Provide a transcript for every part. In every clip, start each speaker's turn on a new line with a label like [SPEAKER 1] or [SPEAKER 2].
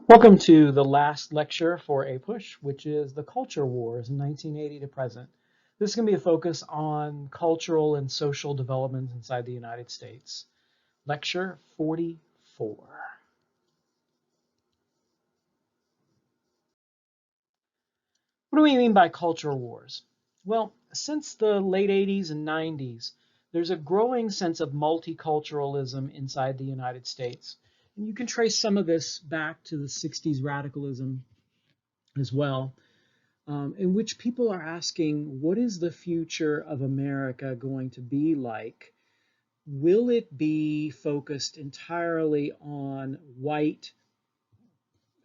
[SPEAKER 1] Welcome to the last lecture for APUSH, which is the Culture Wars, 1980 to present. This is going to be a focus on cultural and social developments inside the United States. Lecture 44. What do we mean by culture wars? Well, since the late 80s and 90s, there's a growing sense of multiculturalism inside the United States. And you can trace some of this back to the 60s radicalism as well. In which people are asking, what is the future of America going to be like? Will it be focused entirely on white,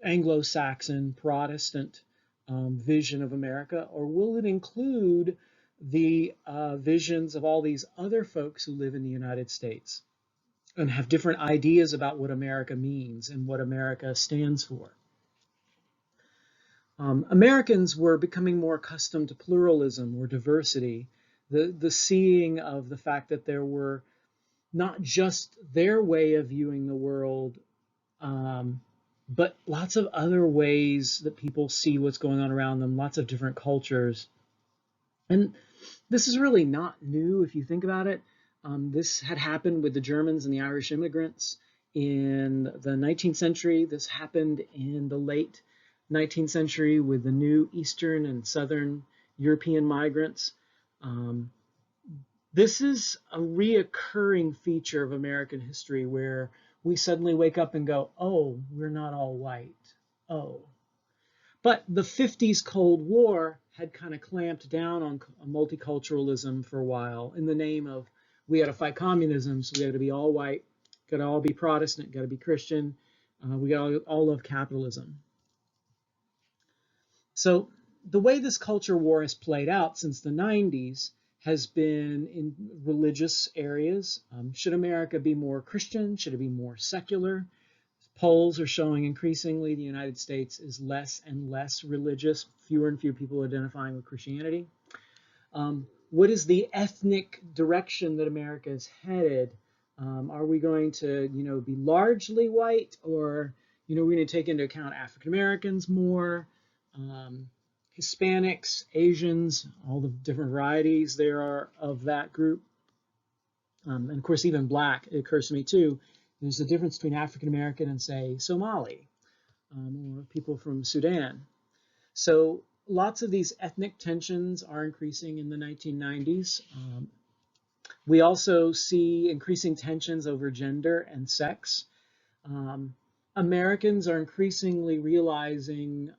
[SPEAKER 1] Anglo-Saxon, Protestant vision of America, or will it include the visions of all these other folks who live in the United States and have different ideas about what America means and what America stands for? Americans were becoming more accustomed to pluralism or diversity, the seeing of the fact that there were not just their way of viewing the world, but lots of other ways that people see what's going on around them, lots of different cultures. And this is really not new if you think about it. This had happened with the Germans and the Irish immigrants in the 19th century. This happened in the late 19th century with the new Eastern and Southern European migrants. This is a reoccurring feature of American history where we suddenly wake up and go, oh, we're not all white. Oh. But the 50s Cold War had kind of clamped down on multiculturalism for a while in the name of we got to fight communism, so we got to be all white, got to all be Protestant, got to be Christian, we got to all love capitalism. So the way this culture war has played out since the 90s has been in religious areas. Should America be more Christian? Should it be more secular? Polls are showing increasingly the United States is less and less religious, fewer and fewer people identifying with Christianity. What is the ethnic direction that America is headed? Are we going to, be largely white, or, we're going to take into account African Americans more? Hispanics, Asians, all the different varieties there are of that group. And of course, even Black, it occurs to me too, there's a difference between African American and, say, Somali, or people from Sudan. So lots of these ethnic tensions are increasing in the 1990s. We also see increasing tensions over gender and sex. Americans are increasingly realizing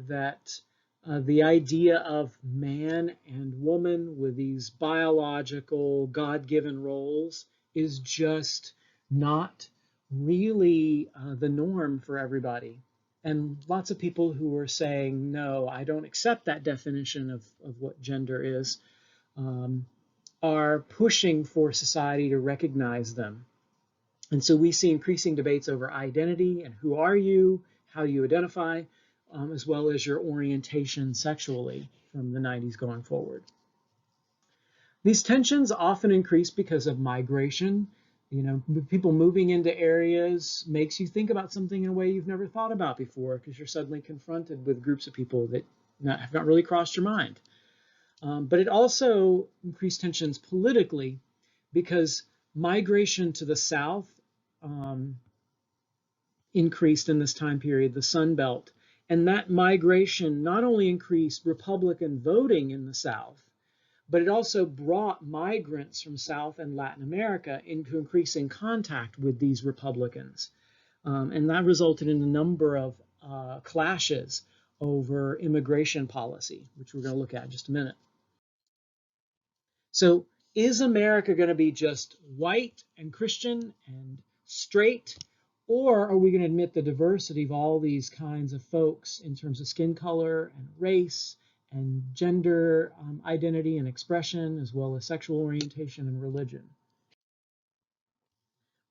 [SPEAKER 1] that the idea of man and woman with these biological, God-given roles is just not really the norm for everybody. And lots of people who are saying, no, I don't accept that definition of what gender is, are pushing for society to recognize them. And so we see increasing debates over identity and who are you, how you identify, as well as your orientation sexually from the 90s going forward. These tensions often increase because of migration. People moving into areas makes you think about something in a way you've never thought about before, because you're suddenly confronted with groups of people that have not really crossed your mind. But it also increased tensions politically because migration to the South increased in this time period, the Sun Belt. And that migration not only increased Republican voting in the South, but it also brought migrants from South and Latin America into increasing contact with these Republicans. And that resulted in a number of clashes over immigration policy, which we're going to look at in just a minute. So is America going to be just white and Christian and straight, or are we going to admit the diversity of all these kinds of folks in terms of skin color and race and gender identity and expression, as well as sexual orientation and religion?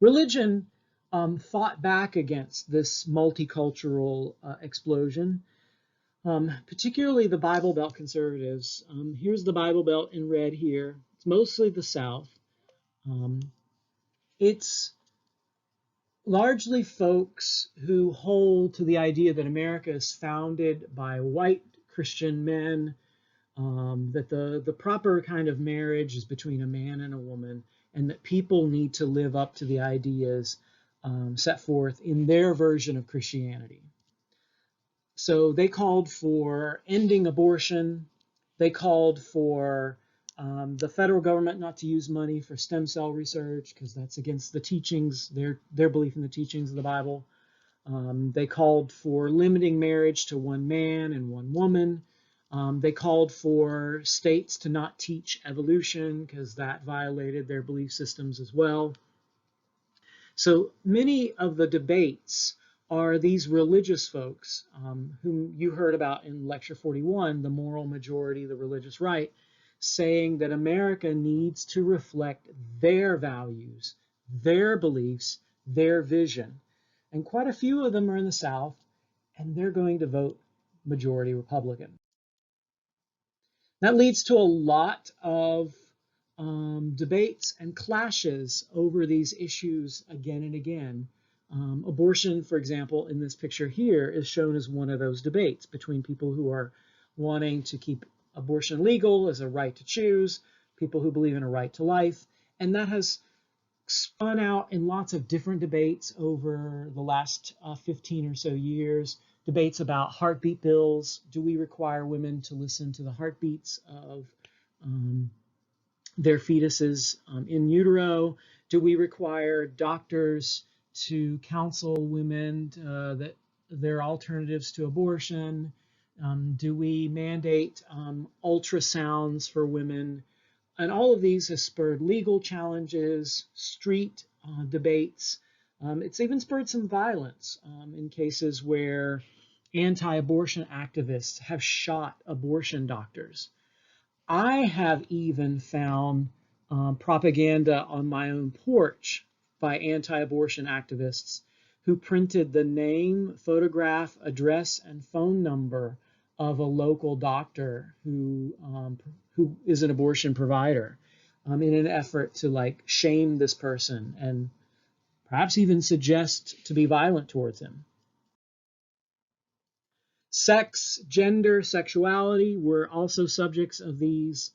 [SPEAKER 1] Religion fought back against this multicultural explosion, particularly the Bible Belt conservatives. Here's the Bible Belt in red here. It's mostly the South. It's largely folks who hold to the idea that America is founded by white Christian men, that the proper kind of marriage is between a man and a woman, and that people need to live up to the ideas set forth in their version of Christianity. So they called for ending abortion. They called for the federal government not to use money for stem cell research because that's against the teachings, their belief in the teachings of the Bible. They called for limiting marriage to one man and one woman. They called for states to not teach evolution because that violated their belief systems as well. So many of the debates are these religious folks whom you heard about in Lecture 41, the moral majority, the religious right, saying that America needs to reflect their values, their beliefs, their vision. And quite a few of them are in the South, and they're going to vote majority Republican. That leads to a lot of debates and clashes over these issues again and again. Abortion, for example, in this picture here is shown as one of those debates between people who are wanting to keep abortion legal as a right to choose, people who believe in a right to life, and that has spun out in lots of different debates over the last 15 or so years. Debates about heartbeat bills. Do we require women to listen to the heartbeats of their fetuses in utero? Do we require doctors to counsel women that there are alternatives to abortion? Do we mandate ultrasounds for women? And all of these has spurred legal challenges, street debates. It's even spurred some violence in cases where anti-abortion activists have shot abortion doctors. I have even found propaganda on my own porch by anti-abortion activists who printed the name, photograph, address, and phone number of a local doctor who is an abortion provider in an effort to like shame this person and perhaps even suggest to be violent towards him. Sex, gender, sexuality were also subjects of these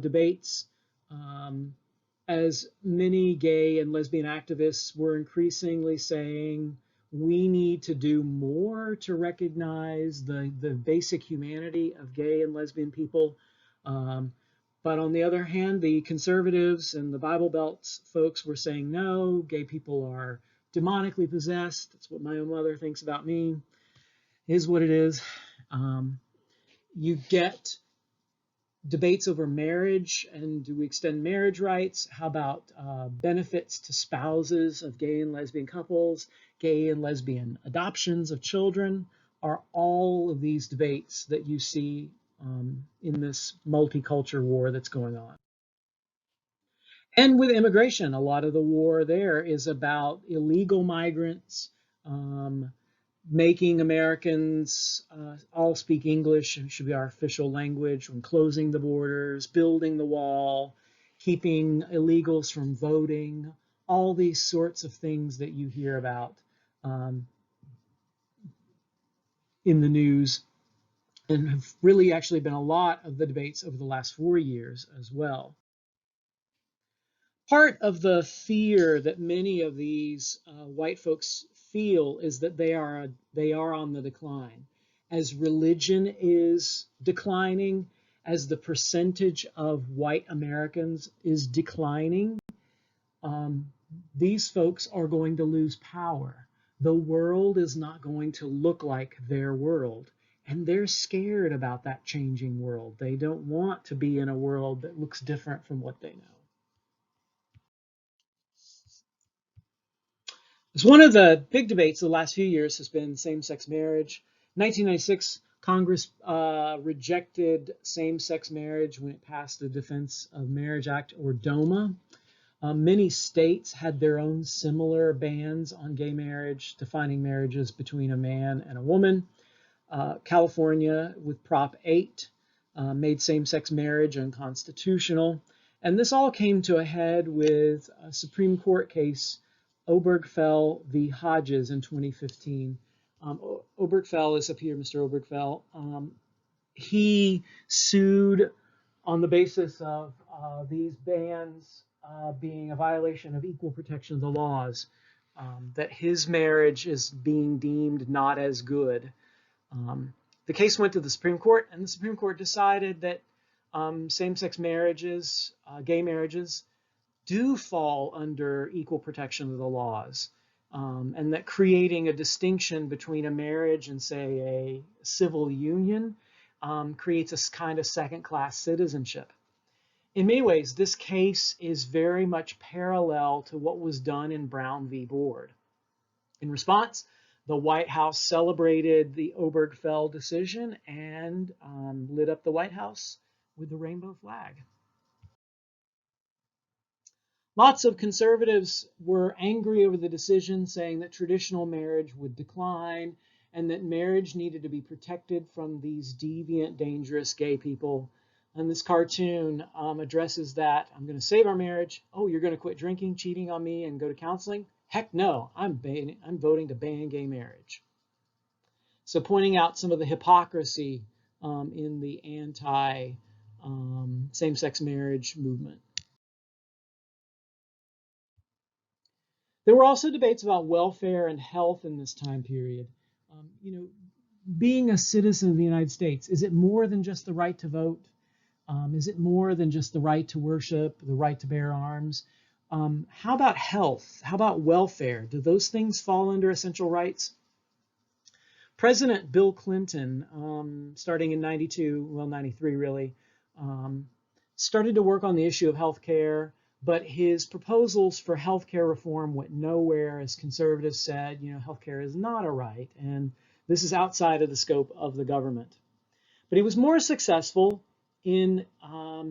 [SPEAKER 1] debates. As many gay and lesbian activists were increasingly saying, we need to do more to recognize the basic humanity of gay and lesbian people. But on the other hand, the conservatives and the Bible Belt folks were saying, no, gay people are demonically possessed. That's what my own mother thinks about me. Is what it is. You get debates over marriage and do we extend marriage rights? How about benefits to spouses of gay and lesbian couples, gay and lesbian adoptions of children? Are all of these debates that you see in this multicultural war that's going on. And with immigration, a lot of the war there is about illegal migrants, making Americans all speak English, it should be our official language, when closing the borders, building the wall, keeping illegals from voting, all these sorts of things that you hear about in the news, and have really actually been a lot of the debates over the last 4 years as well. Part of the fear that many of these white folks feel is that they are on the decline. As religion is declining, as the percentage of white Americans is declining, these folks are going to lose power. The world is not going to look like their world. And they're scared about that changing world. They don't want to be in a world that looks different from what they know. It's one of the big debates of the last few years has been same-sex marriage. 1996, Congress rejected same-sex marriage when it passed the Defense of Marriage Act, or DOMA. Many states had their own similar bans on gay marriage, defining marriages between a man and a woman. California, with Prop 8, made same-sex marriage unconstitutional. And this all came to a head with a Supreme Court case Obergefell v. Hodges in 2015. Obergefell is up here, Mr. Obergefell. He sued on the basis of these bans being a violation of equal protection of the laws, that his marriage is being deemed not as good. The case went to the Supreme Court, and the Supreme Court decided that same-sex marriages, gay marriages, do fall under equal protection of the laws, and that creating a distinction between a marriage and, say, a civil union creates a kind of second-class citizenship. In many ways, this case is very much parallel to what was done in Brown v. Board. In response, the White House celebrated the Obergefell decision and lit up the White House with the rainbow flag. Lots of conservatives were angry over the decision, saying that traditional marriage would decline and that marriage needed to be protected from these deviant, dangerous gay people. And this cartoon addresses that. I'm going to save our marriage. Oh, you're going to quit drinking, cheating on me, and go to counseling? Heck no, I'm voting to ban gay marriage. So pointing out some of the hypocrisy in the anti-same-sex marriage movement. There were also debates about welfare and health in this time period. Being a citizen of the United States, is it more than just the right to vote? Is it more than just the right to worship, the right to bear arms? How about health? How about welfare? Do those things fall under essential rights? President Bill Clinton, starting in 92, well, 93 really, started to work on the issue of health care, but his proposals for health care reform went nowhere. As conservatives said, health care is not a right, and this is outside of the scope of the government. But he was more successful in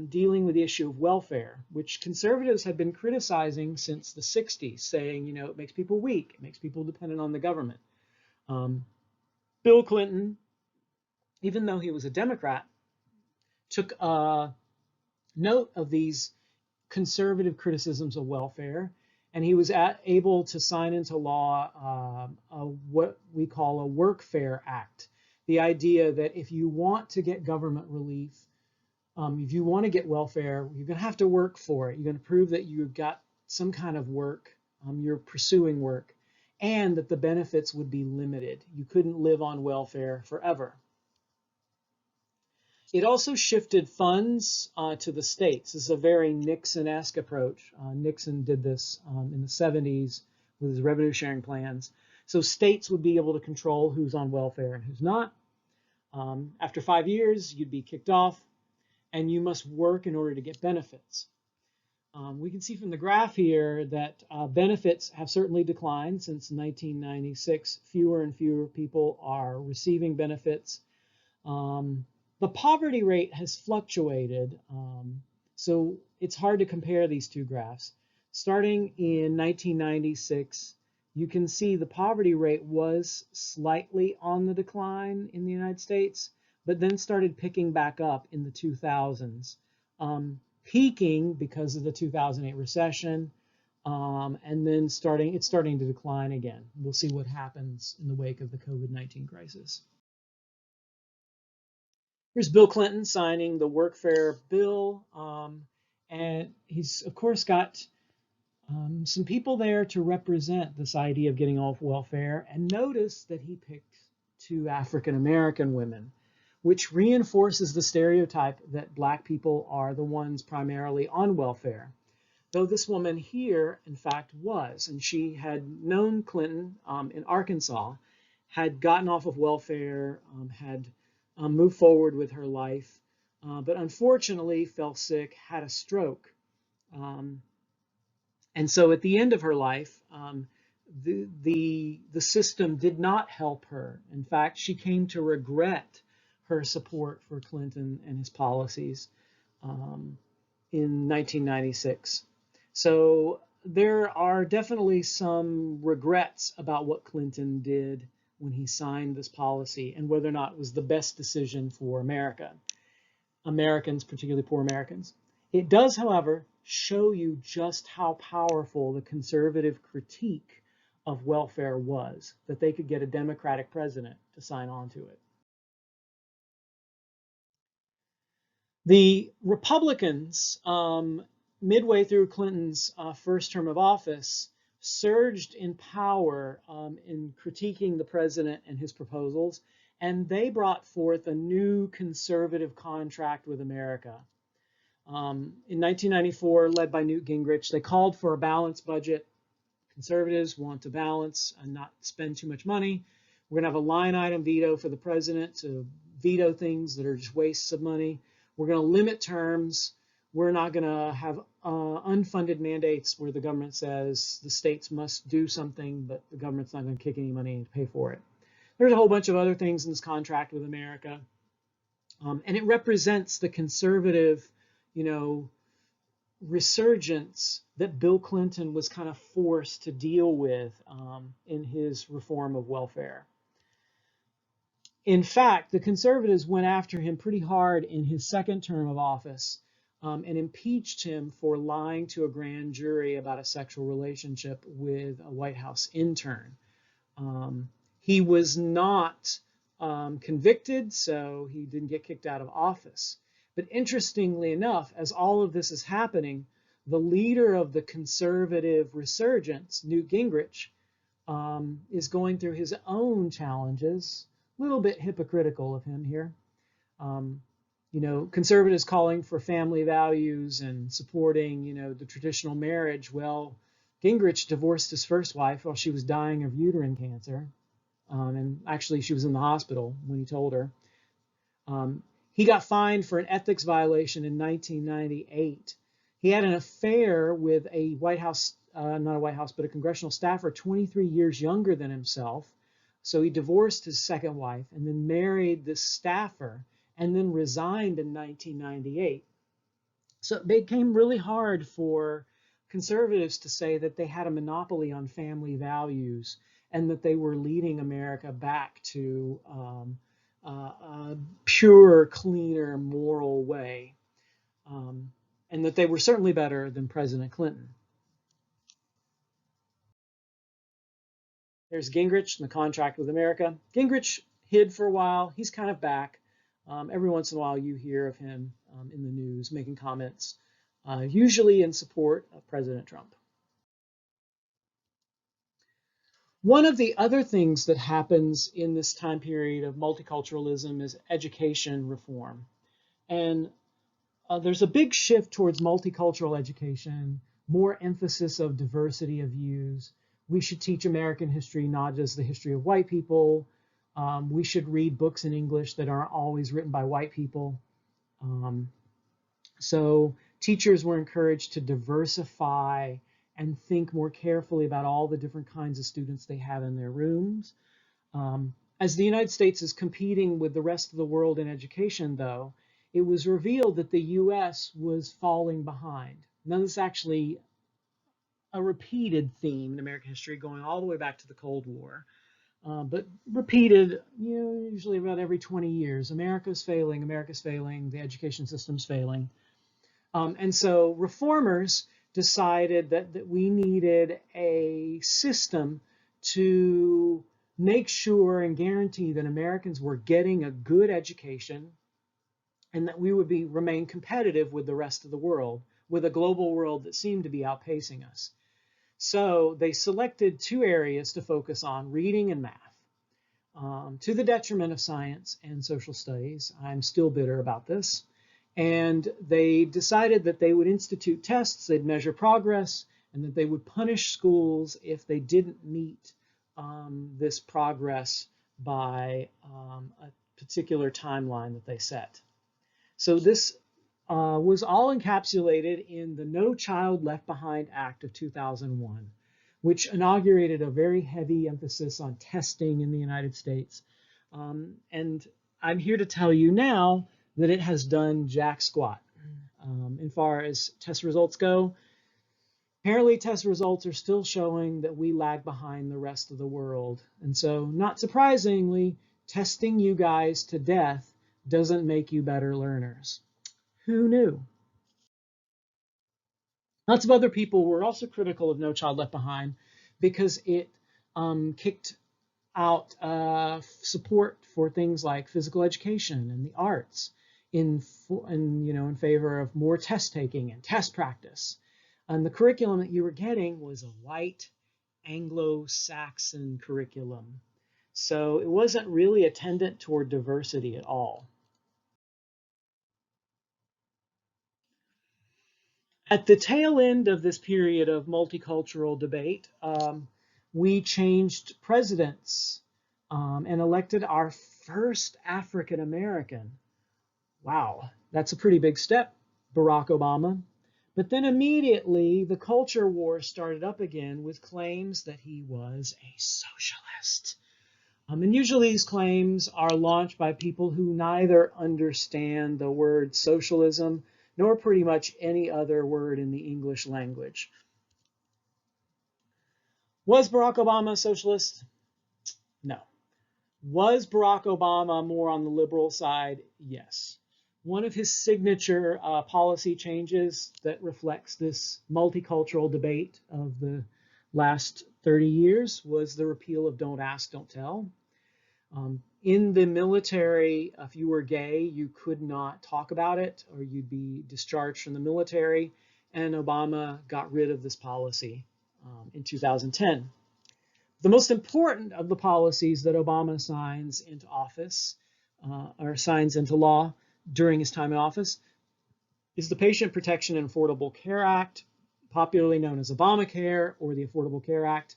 [SPEAKER 1] dealing with the issue of welfare, which conservatives had been criticizing since the 60s, saying, it makes people weak, it makes people dependent on the government. Bill Clinton, even though he was a Democrat, took note of these conservative criticisms of welfare, and he was able to sign into law what we call a Workfare Act. The idea that if you want to get government relief, if you want to get welfare, you're going to have to work for it. You're going to prove that you've got some kind of work, you're pursuing work, and that the benefits would be limited. You couldn't live on welfare forever. It also shifted funds to the states. This is a very Nixon-esque approach. Nixon did this in the 70s with his revenue sharing plans. So states would be able to control who's on welfare and who's not. After 5 years, you'd be kicked off, and you must work in order to get benefits. We can see from the graph here that benefits have certainly declined since 1996. Fewer and fewer people are receiving benefits. The poverty rate has fluctuated, so it's hard to compare these two graphs. Starting in 1996, you can see the poverty rate was slightly on the decline in the United States, but then started picking back up in the 2000s, peaking because of the 2008 recession, and then it's starting to decline again. We'll see what happens in the wake of the COVID-19 crisis. Here's Bill Clinton signing the workfare bill, and he's, of course, got some people there to represent this idea of getting off welfare. And notice that he picked 2 African-American women, which reinforces the stereotype that Black people are the ones primarily on welfare. Though this woman here, in fact, was, and she had known Clinton in Arkansas, had gotten off of welfare, had moved forward with her life, but unfortunately fell sick, had a stroke. And so at the end of her life, the system did not help her. In fact, she came to regret her support for Clinton and his policies in 1996. So there are definitely some regrets about what Clinton did when he signed this policy and whether or not it was the best decision for Americans, particularly poor Americans. It does, however, show you just how powerful the conservative critique of welfare was, that they could get a Democratic president to sign on to it. The Republicans, midway through Clinton's first term of office, surged in power in critiquing the president and his proposals, and they brought forth a new conservative contract with America. In 1994, led by Newt Gingrich, they called for a balanced budget. Conservatives want to balance and not spend too much money. We're going to have a line item veto for the president to veto things that are just wastes of money. We're going to limit terms. We're not going to have unfunded mandates where the government says the states must do something, but the government's not going to kick any money to pay for it. There's a whole bunch of other things in this contract with America. And it represents the conservative, resurgence that Bill Clinton was kind of forced to deal with in his reform of welfare. In fact, the conservatives went after him pretty hard in his second term of office and impeached him for lying to a grand jury about a sexual relationship with a White House intern. He was not convicted, so he didn't get kicked out of office. But interestingly enough, as all of this is happening, the leader of the conservative resurgence, Newt Gingrich, is going through his own challenges. A little bit hypocritical of him here. Conservatives calling for family values and supporting, the traditional marriage. Well, Gingrich divorced his first wife while she was dying of uterine cancer. And actually, she was in the hospital when he told her. He got fined for an ethics violation in 1998. He had an affair with a White House, not a White House, but a congressional staffer 23 years younger than himself. So he divorced his second wife and then married this staffer and then resigned in 1998. So it became really hard for conservatives to say that they had a monopoly on family values and that they were leading America back to a pure, cleaner, moral way, and that they were certainly better than President Clinton. There's Gingrich and the contract with America. Gingrich hid for a while. He's kind of back. Every once in a while you hear of him in the news making comments, usually in support of President Trump. One of the other things that happens in this time period of multiculturalism is education reform. And there's a big shift towards multicultural education, more emphasis of diversity of views. We should teach American history, not just the history of white people. We should read books in English that aren't always written by white people. So teachers were encouraged to diversify and think more carefully about all the different kinds of students they have in their rooms. As the United States is competing with the rest of the world in education, though, it was revealed that the U.S. was falling behind. Now, this is actually a repeated theme in American history going all the way back to the Cold War, but repeated, usually about every 20 years. America's failing, the education system's failing. And so reformers decided that we needed a system to make sure and guarantee that Americans were getting a good education and that we would remain competitive with the rest of the world, with a global world that seemed to be outpacing us. So they selected two areas to focus on, reading and math, to the detriment of science and social studies. I'm still bitter about this. And they decided that they would institute tests, they'd measure progress, and that they would punish schools if they didn't meet this progress by a particular timeline that they set. So this was all encapsulated in the No Child Left Behind Act of 2001, which inaugurated a very heavy emphasis on testing in the United States. And I'm here to tell you now that it has done jack squat. As far as test results go, apparently test results are still showing that we lag behind the rest of the world. And so, not surprisingly, testing you guys to death doesn't make you better learners. Who knew? Lots of other people were also critical of No Child Left Behind because it kicked out support for things like physical education and the arts in favor of more test taking and test practice. And the curriculum that you were getting was a white Anglo-Saxon curriculum. So it wasn't really attendant toward diversity at all. At the tail end of this period of multicultural debate, we changed presidents and elected our first African American. Wow, that's a pretty big step, Barack Obama. But then immediately the culture war started up again with claims that he was a socialist. And usually these claims are launched by people who neither understand the word socialism nor pretty much any other word in the English language. Was Barack Obama a socialist? No. Was Barack Obama more on the liberal side? Yes. One of his signature policy changes that reflects this multicultural debate of the last 30 years was the repeal of Don't Ask, Don't Tell. In the military, if you were gay, you could not talk about it or you'd be discharged from the military. And Obama got rid of this policy in 2010. The most important of the policies that Obama signs into office or signs into law during his time in office is the Patient Protection and Affordable Care Act, popularly known as Obamacare or the Affordable Care Act,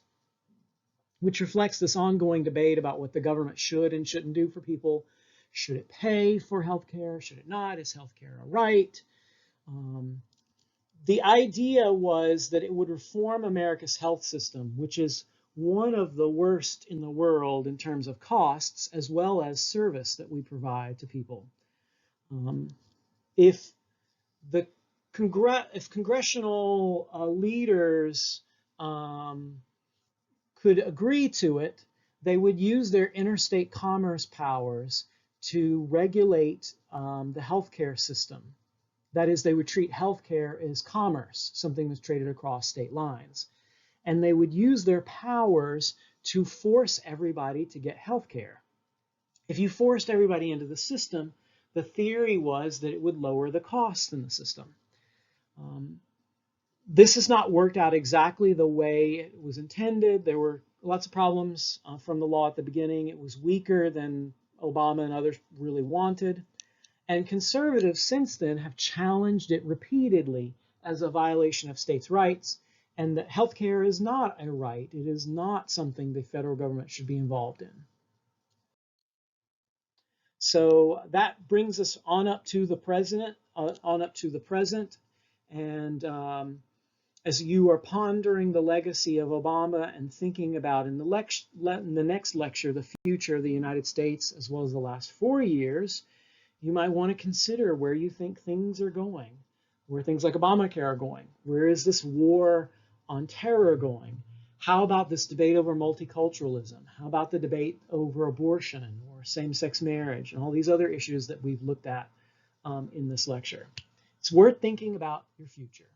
[SPEAKER 1] which reflects this ongoing debate about what the government should and shouldn't do for people. Should it pay for health care? Should it not? Is health care a right? The idea was that it would reform America's health system, which is one of the worst in the world in terms of costs as well as service that we provide to people. If congressional leaders could agree to it, they would use their interstate commerce powers to regulate the healthcare system. That is, they would treat healthcare as commerce, something that's traded across state lines. And they would use their powers to force everybody to get healthcare. If you forced everybody into the system, the theory was that it would lower the cost in the system. This has not worked out exactly the way it was intended. There were lots of problems from the law at the beginning. It was weaker than Obama and others really wanted. And conservatives since then have challenged it repeatedly as a violation of states' rights, and that healthcare is not a right. It is not something the federal government should be involved in. So that brings us on up to the present. And as you are pondering the legacy of Obama and thinking about in the next lecture the future of the United States as well as the last 4 years, you might want to consider where you think things are going, where things like Obamacare are going. Where is this war on terror going? How about this debate over multiculturalism? How about the debate over abortion or same-sex marriage and all these other issues that we've looked at in this lecture? It's worth thinking about your future.